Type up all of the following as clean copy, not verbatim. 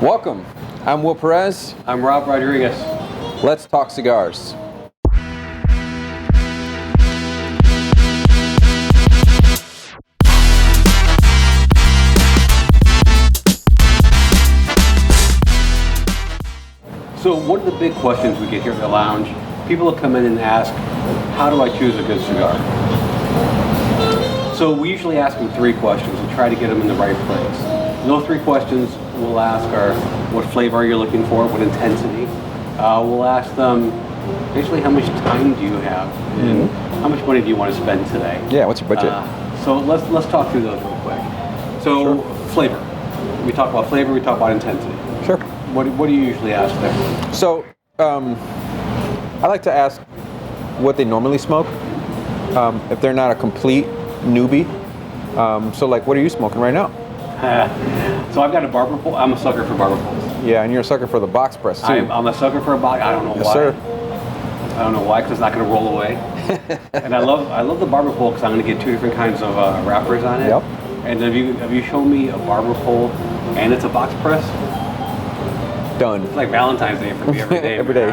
Welcome. I'm Will Perez. I'm Rob Rodriguez. Let's talk cigars. So one of the big questions we get here at the lounge, people will come in and ask, how do I choose a good cigar? So we usually ask them 3 questions and try to get them in the right place. Those 3 questions we'll ask are, what flavor you're looking for, what intensity. We'll ask them, basically, how much time do you have, and how much money do you want to spend today? Yeah, what's your budget? So let's talk through those real quick. So flavor. We talk about flavor, we talk about intensity. Sure. What do you usually ask there? So, I like to ask what they normally smoke, if they're not a complete newbie. So, like, what are you smoking right now? So I've got a barber pole. I'm a sucker for barber poles. Yeah, and you're a sucker for the box press, too. I'm a sucker for a box. I don't know why. Yes, sir. I don't know why, because it's not going to roll away. And I love the barber pole because I'm going to get 2 different kinds of wrappers on it. Yep. And have you shown me a barber pole and it's a box press? Done. It's like Valentine's Day for me every day. Every day.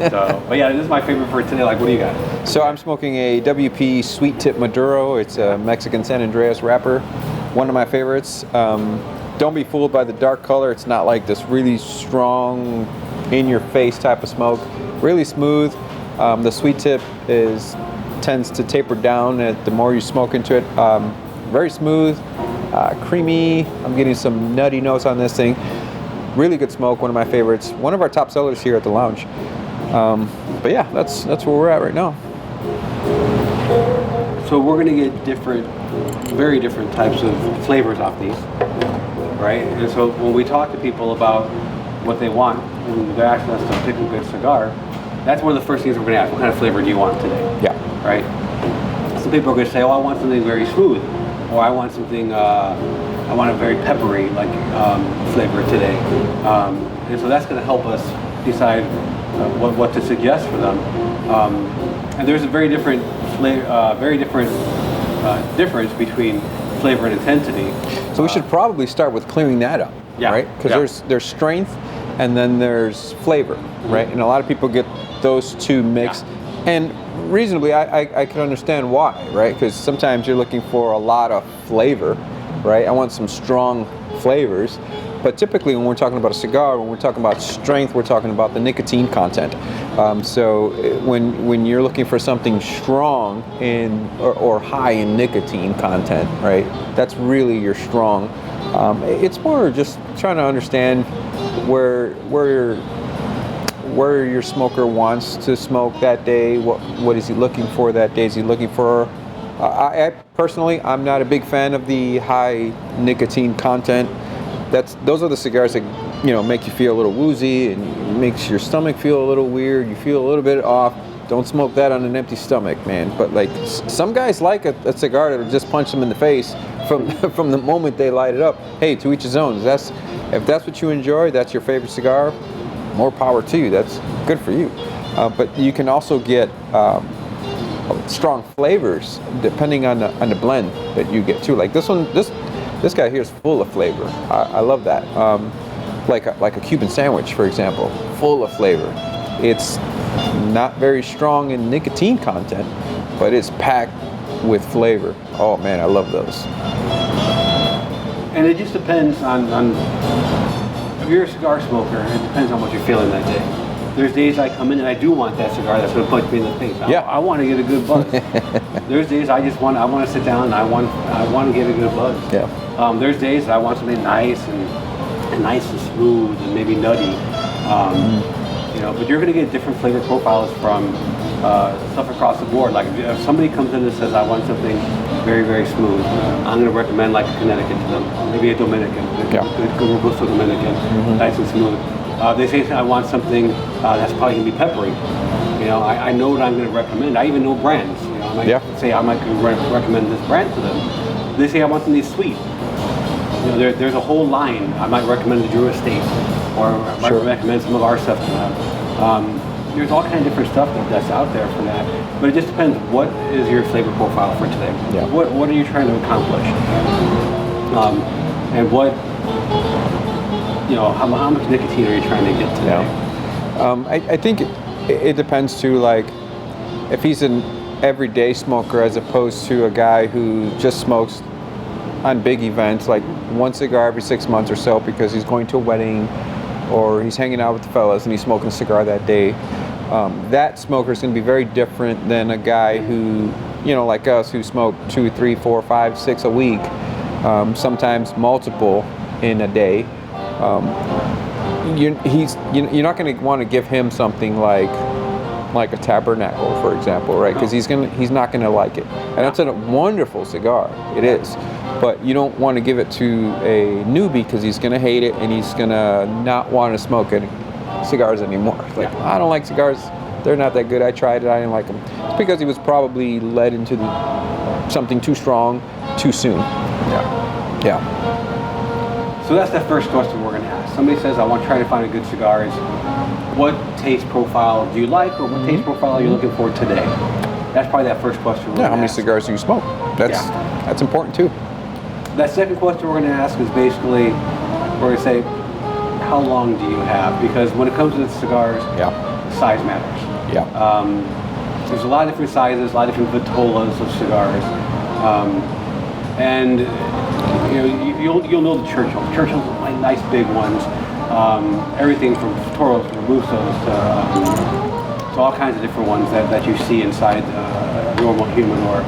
But yeah, this is my favorite for today. Like, what do you got? So I'm smoking a WP Sweet Tip Maduro. It's a Mexican San Andreas wrapper. One of my favorites. Don't be fooled by the dark color. It's not like this really strong, in-your-face type of smoke. Really smooth. The Sweet Tip tends to taper down the more you smoke into it. Very smooth, creamy. I'm getting some nutty notes on this thing. Really good smoke, one of my favorites. One of our top sellers here at the lounge. But yeah, that's where we're at right now. So we're gonna get very different types of flavors off these, right? And so when we talk to people about what they want, and they're asking us to pick a good cigar, that's one of the first things we're gonna ask, what kind of flavor do you want today? Yeah. Right? Some people are gonna say, oh, I want something very smooth, or I want something, I want a very peppery flavor today. And so that's gonna help us decide what to suggest for them. And there's a very different difference between flavor and intensity. So we should probably start with clearing that up, right? Because there's strength and then there's flavor, right? And a lot of people get those two mixed. And reasonably, I can understand why, right? Because sometimes you're looking for a lot of flavor, right? I want some strong flavors. But typically when we're talking about a cigar, when we're talking about strength, we're talking about the nicotine content. So when you're looking for something strong or high in nicotine content, right? That's really your strong. It's more just trying to understand where your smoker wants to smoke that day. What is he looking for that day? Is he looking for? I personally, I'm not a big fan of the high nicotine content. Those are the cigars that make you feel a little woozy and makes your stomach feel a little weird. You feel a little bit off. Don't smoke that on an empty stomach, man. But like some guys like a cigar that'll just punch them in the face from the moment they light it up. Hey, to each his own. If that's what you enjoy, that's your favorite cigar. More power to you. That's good for you. But you can also get strong flavors depending on the blend that you get too. Like this one, this guy here is full of flavor. I love that. Like a Cuban sandwich, for example, full of flavor. It's not very strong in nicotine content, but it's packed with flavor. Oh man, I love those. And it just depends on if you're a cigar smoker, it depends on what you're feeling that day. There's days I come in and I do want that cigar that's going to punch me in the face. I want to get a good buzz. There's days I want to sit down and I want to get a good buzz. Yeah. There's days I want something nice and smooth and maybe nutty. But you're going to get different flavor profiles from stuff across the board. Like if somebody comes in and says, I want something very, very smooth, I'm going to recommend like a Connecticut to them, maybe a Dominican, good Robusto Dominican, nice and smooth. They say I want something that's probably going to be peppery. I know what I'm going to recommend. I even know brands. I might say I might recommend this brand to them. They say I want something sweet. There's a whole line. I might recommend the Drew Estate, or I might recommend some of our stuff to them. There's all kind of different stuff that's out there for that. But it just depends. What is your flavor profile for today? Yeah. What are you trying to accomplish? And what how much nicotine are you trying to get today? I think it depends too, like if he's an everyday smoker as opposed to a guy who just smokes on big events, like one cigar every 6 months or so because he's going to a wedding or he's hanging out with the fellas and he's smoking a cigar that day. That smoker is going to be very different than a guy who, like us, who smoke 2, 3, 4, 5, 6 a week, sometimes multiple in a day. You're not going to want to give him something like a Tabernacle, for example, right? Because he's not going to like it, and that's a wonderful cigar. It is, but you don't want to give it to a newbie because he's going to hate it and he's going to not want to smoke any cigars anymore. Like, I don't like cigars. They're not that good. I tried it. I didn't like them. It's because he was probably led into something too strong too soon. Yeah. So that's the first question we're going to ask. Somebody says, I want to try to find a good cigar. What taste profile do you like, or what taste profile are you looking for today? That's probably that first question. How many cigars do you smoke? That's important too. That second question we're going to ask is basically, we're going to say, how long do you have? Because when it comes to cigars, size matters. There's a lot of different sizes, a lot of different vitolas of cigars, and you'll know the Churchill. Churchill's like nice big ones. Everything from Toros to Robusto's to all kinds of different ones that you see inside a normal humidor.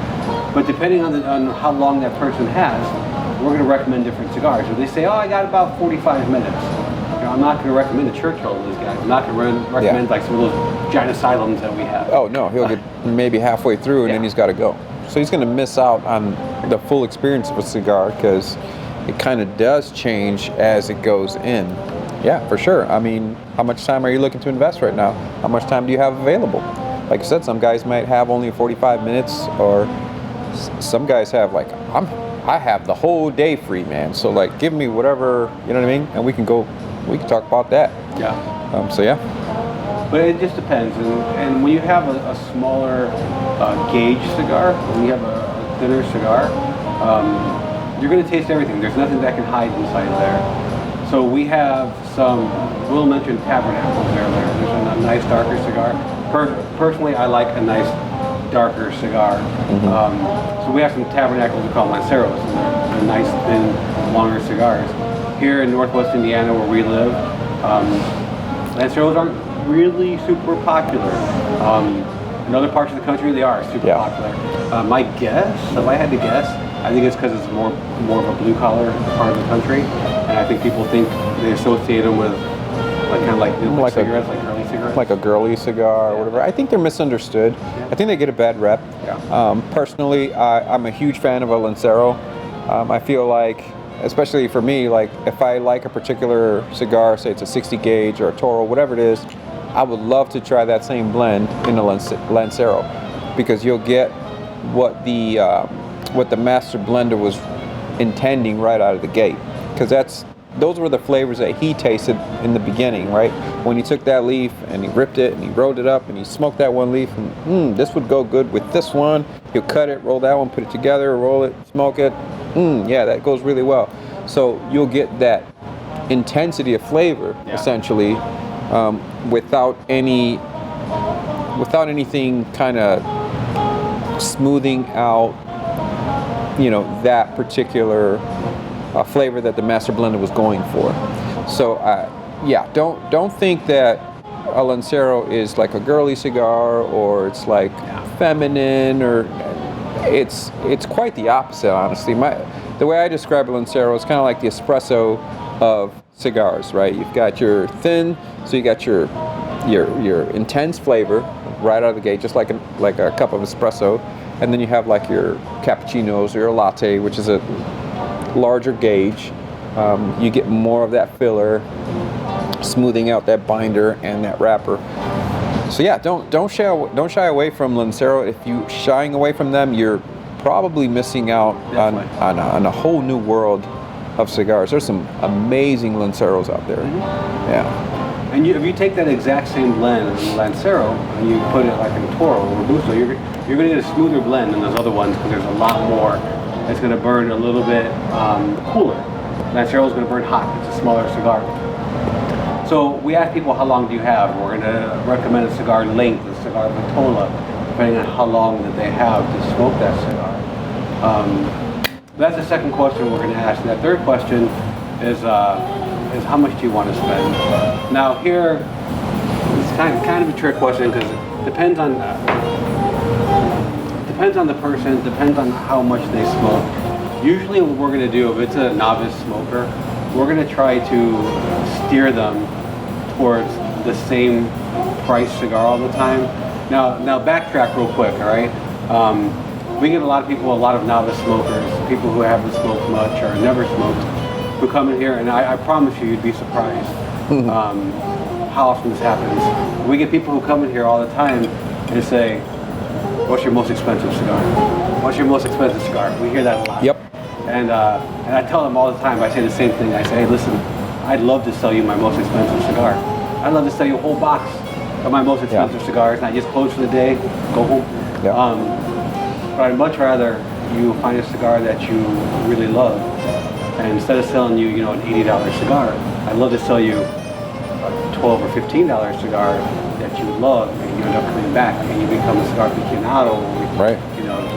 But depending on how long that person has, we're going to recommend different cigars. If they say, I got about 45 minutes, I'm not going to recommend a Churchill to these guys. I'm not going to recommend like some of those giant asylums that we have. Oh no, he'll get maybe halfway through and then he's got to go. So he's going to miss out on the full experience of a cigar because it kind of does change as it goes in. Yeah, for sure. I mean, how much time are you looking to invest right now? How much time do you have available? Like I said, some guys might have only 45 minutes, or some guys have I have the whole day free, man. So like, give me whatever, you know what I mean? And we can talk about that. But it just depends. And when you have a smaller gauge cigar, when you have a thinner cigar, you're going to taste everything. There's nothing that can hide inside there. So we have we'll mention Tabernacles there. There's a nice darker cigar. Personally, I like a nice darker cigar. So we have some Tabernacles we call Lanceros, and they're nice, thin, longer cigars. Here in Northwest Indiana, where we live, Lanceros aren't really super popular. In other parts of the country, they are super popular. My guess, if I had to guess, I think it's because it's more of a blue collar part of the country, and I think people think they associate them with like cigarettes, like girly cigarettes, like a girly cigar or whatever. I think they're misunderstood. I think they get a bad rep. Personally, I'm a huge fan of a Lancero. I feel like, especially for me, like if I like a particular cigar, say it's a 60 gauge or a Toro, whatever it is, I would love to try that same blend in a Lancero, because you'll get what the master blender was intending right out of the gate, because those were the flavors that he tasted in the beginning, right? When he took that leaf and he ripped it and he rolled it up and he smoked that one leaf, and this would go good with this one. He'll cut it, roll that one, put it together, roll it, smoke it. Yeah, that goes really well. So you'll get that intensity of flavor essentially, without anything kind of smoothing out, that particular flavor that the master blender was going for. So don't think that a Lancero is like a girly cigar, or it's like feminine, or it's quite the opposite, honestly. The way I describe a Lancero is kind of like the espresso of cigars, right? You've got your thin, so you got your intense flavor right out of the gate, just like a cup of espresso, and then you have like your cappuccinos or your latte, which is a larger gauge. You get more of that filler, smoothing out that binder and that wrapper. So yeah, don't shy away from Lancero. If you shying away from them, you're probably missing out on a whole new world of cigars. There's some amazing Lanceros out there. And if you take that exact same blend of Lancero and you put it like in Toro or Robusto, you're going to get a smoother blend than those other ones, because there's a lot more. It's going to burn a little bit cooler. Lancero is going to burn hot. It's a smaller cigar. So we ask people, how long do you have? We're going to recommend a cigar length, a cigar vitola, depending on how long that they have to smoke that cigar. That's the second question we're going to ask. And that third question is how much do you want to spend? Now here, it's kind of a trick question because it depends on the person, depends on how much they smoke. Usually what we're going to do, if it's a novice smoker, we're going to try to steer them towards the same price cigar all the time. Now backtrack real quick, all right? We get a lot of people, a lot of novice smokers, people who haven't smoked much or never smoked, who come in here, and I promise you, you'd be surprised how often this happens. We get people who come in here all the time and say, "What's your most expensive cigar? What's your most expensive cigar?" We hear that a lot. Yep. And I tell them all the time, I say the same thing. I say, "Hey, listen, I'd love to sell you my most expensive cigar. I'd love to sell you a whole box of my most expensive cigars, and I just close for the day, go home." Yeah. But I'd much rather you find a cigar that you really love, and instead of selling you, an $80 cigar, I'd love to sell you a $12 or $15 cigar that you love, and you end up coming back, and you become a cigar aficionado. Right.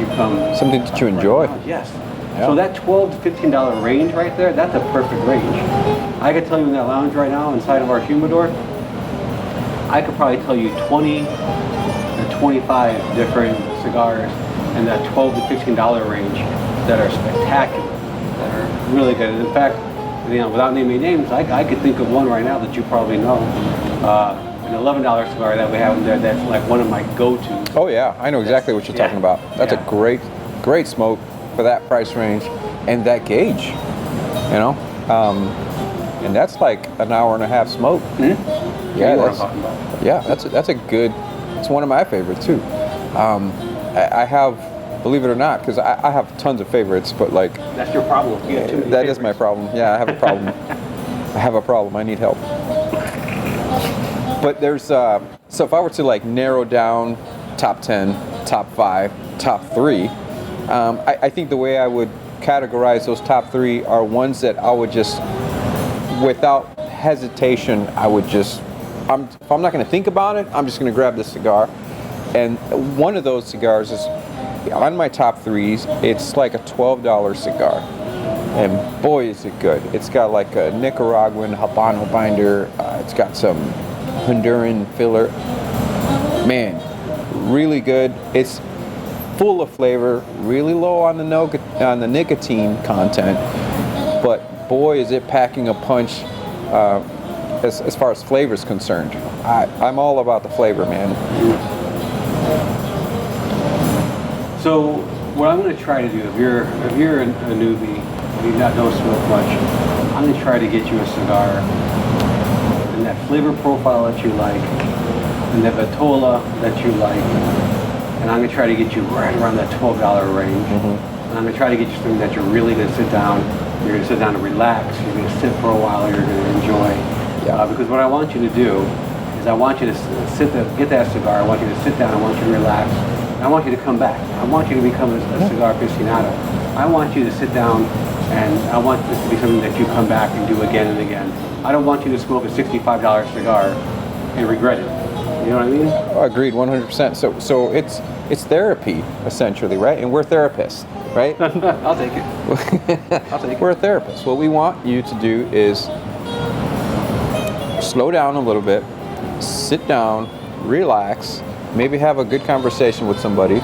You become something that you enjoy. Yes. Yeah. So that $12 to $15 range right there, that's a perfect range. I could tell you in that lounge right now, inside of our humidor, I could probably tell you 20 to 25 different cigars in that $12 to $15 range that are spectacular, that are really good. And in fact, without naming names, I could think of one right now that you probably know. An $11 cigar that we have in there that's like one of my go-tos. Oh yeah, I know exactly what you're talking about. That's a great smoke for that price range and that gauge, and that's like an hour and a half smoke. Mm-hmm. Yeah, that's a good. It's one of my favorites too. I have, believe it or not, because I have tons of favorites, but like that's your problem. You have too many that is my problem. Yeah, I have a problem. I have a problem. I need help. But there's so if I were to like narrow down top 10, top 5, top 3, I think the way I would categorize those top 3 are ones that I would just, without hesitation, I would just, if I'm not going to think about it, I'm just going to grab this cigar. And one of those cigars is on my top 3s. It's like a $12 cigar, and boy is it good. It's got like a Nicaraguan Habano binder. It's got some Honduran filler. Man, really good. It's full of flavor, really low on the nicotine content, but boy is it packing a punch as far as flavor is concerned. I'm all about the flavor, man. So what I'm going to try to do, if you're a newbie, you don't smoke much, I'm going to try to get you a cigar in that flavor profile that you like, and the vitola that you like, and I'm going to try to get you right around that $12 range. Mm-hmm. And I'm going to try to get you something that you're really going to sit down. You're going to sit down and relax. You're going to sit for a while. You're going to enjoy. Yeah. Because what I want you to do is I want you to get that cigar. I want you to sit down. I want you to relax. And I want you to come back. I want you to become a cigar aficionado. I want you to sit down, and I want this to be something that you come back and do again and again. I don't want you to smoke a $65 cigar and regret it. You know what I mean? Agreed, 100%. So it's therapy essentially, right? And we're therapists, right? I'll take it. We're a therapist. What we want you to do is slow down a little bit, sit down, relax, maybe have a good conversation with somebody,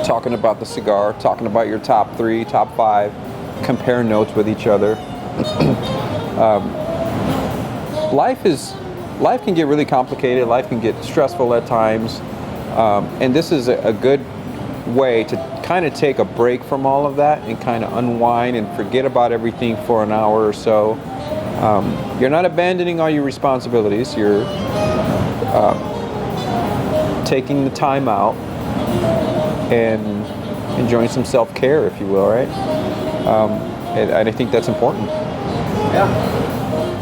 talking about the cigar, talking about your top 3, top 5, compare notes with each other. Life can get really complicated. Life can get stressful at times, and this is a good way to kind of take a break from all of that and kind of unwind and forget about everything for an hour or so. You're not abandoning all your responsibilities. You're taking the time out and enjoying some self-care, if you will, right? And I think that's important. Yeah.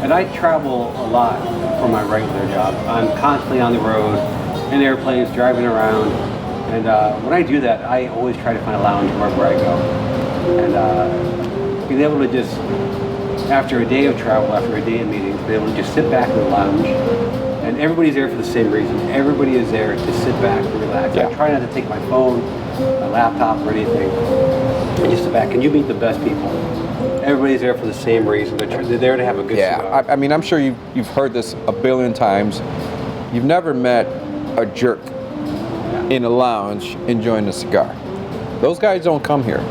And I travel a lot for my regular job. I'm constantly on the road, in airplanes, driving around. And when I do that, I always try to find a lounge wherever I go. And being able to just after a day of travel, after a day of meetings, be able to just sit back in the lounge. And everybody's there for the same reason. Everybody is there to sit back and relax. Yeah. I try not to take my phone, my laptop, or anything. And just sit back. And you meet the best people. Everybody's there for the same reason. They're there to have a good cigar. I mean, I'm sure you've heard this a billion times. You've never met a jerk in a lounge enjoying a cigar. Those guys don't come here.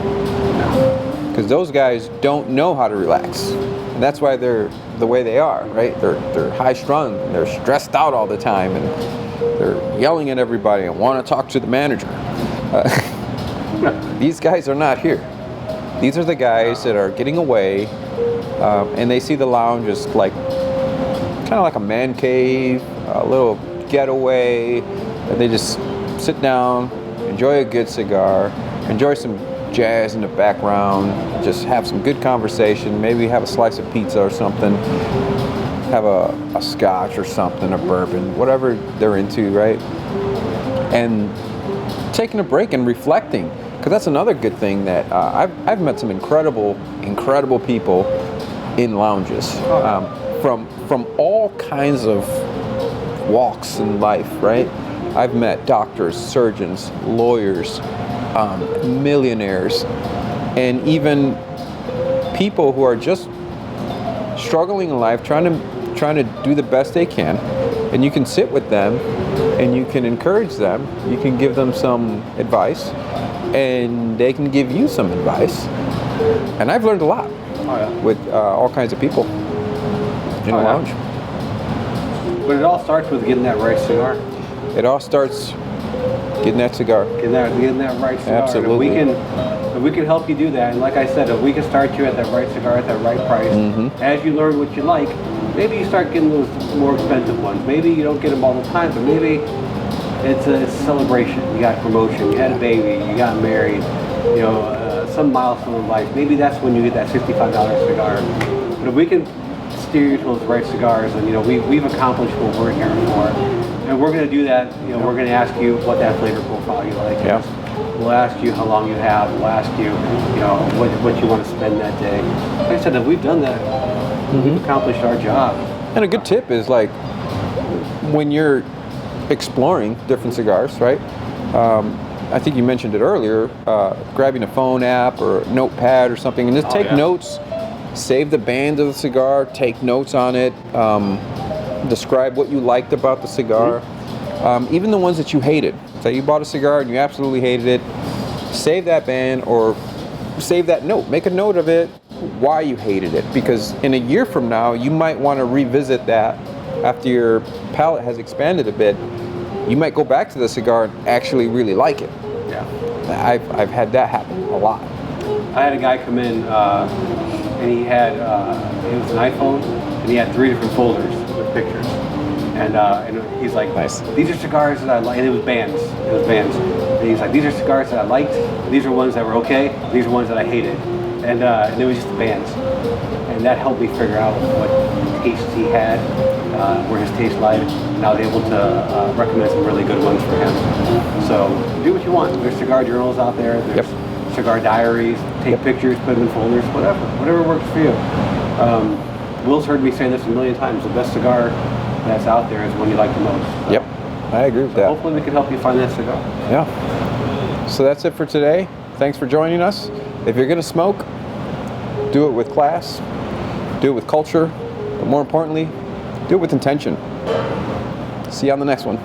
Because those guys don't know how to relax. And that's why they're the way they are, right? They're high strung, they're stressed out all the time, and they're yelling at everybody and want to talk to the manager. These guys are not here. These are the guys that are getting away, and they see the lounge as like kind of like a man cave, a little getaway, and they just sit down, enjoy a good cigar, enjoy some jazz in the background, just have some good conversation, maybe have a slice of pizza or something, have a scotch or something, a bourbon, whatever they're into, right? And taking a break and reflecting, because that's another good thing that I've met some incredible people in lounges, from all kinds of walks in life, right? I've met doctors, surgeons, lawyers, millionaires, and even people who are just struggling in life, trying to do the best they can. And you can sit with them and you can encourage them, you can give them some advice, and they can give you some advice. And I've learned a lot with all kinds of people in a lounge. But it all starts with getting that right cigar. It all starts getting that cigar. Getting that right cigar. Absolutely. And if we can help you do that, and like I said, if we can start you at that right cigar at that right price, as you learn what you like, maybe you start getting those more expensive ones. Maybe you don't get them all the time, but maybe it's a celebration. You got a promotion, you had a baby, you got married, some milestone in life. Maybe that's when you get that $65 cigar. But if we can steer you to those right cigars, and we've accomplished what we're here for. And we're going to do that. We're going to ask you what that flavor profile you like is. We'll ask you how long you have. We'll ask you, what you want to spend that day. Like I said, if we've done that, we've accomplished our job. And a good tip is like when you're exploring different cigars, right? I think you mentioned it earlier. Grabbing a phone app or a notepad or something, and just take notes. Save the band of the cigar. Take notes on it. Describe what you liked about the cigar, even the ones that you hated. Say you bought a cigar and you absolutely hated it, save that band or save that note. Make a note of it, why you hated it, because in a year from now you might want to revisit that after your palate has expanded a bit. You might go back to the cigar and actually really like it. I've had that happen a lot. I had a guy come in and he had it was an iPhone and he had 3 different folders with pictures, and he's like, nice. These are cigars that I like, and it was bands, and he's like, these are cigars that I liked, these are ones that were okay, these are ones that I hated, and it was just the bands, and that helped me figure out what tastes he had, where his taste lied, and I was able to recommend some really good ones for him. So do what you want. There's cigar journals out there, there's cigar diaries, take pictures, put them in folders, whatever works for you. Will's heard me say this a million times, the best cigar that's out there is one you like the most. So, I agree with that. Hopefully we can help you find that cigar. So that's it for today. Thanks for joining us. If you're going to smoke, do it with class, do it with culture, but more importantly, do it with intention. See you on the next one.